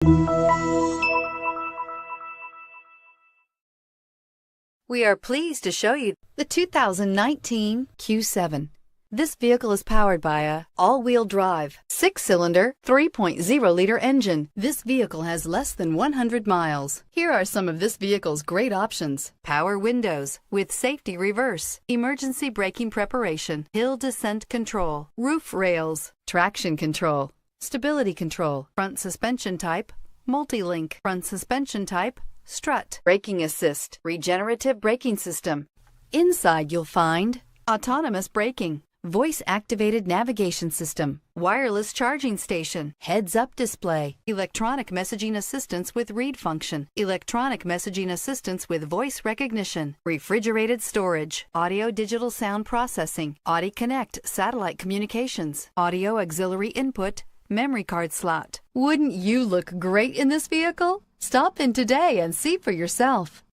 We are pleased to show you the 2019 Q7. This vehicle is powered by a all-wheel drive, 6-cylinder, 3.0-liter engine. This vehicle has less than 100 miles. Here are some of this vehicle's great options: power windows with safety reverse, emergency braking preparation, hill descent control, roof rails, traction control, stability control, front suspension type, multi-link, front suspension type, strut, braking assist, regenerative braking system. Inside you'll find autonomous braking, voice-activated navigation system, wireless charging station, heads-up display, electronic messaging assistance with read function, electronic messaging assistance with voice recognition, refrigerated storage, audio-digital sound processing, Audi Connect satellite communications, audio auxiliary input, memory card slot. Wouldn't you look great in this vehicle? Stop in today and see for yourself.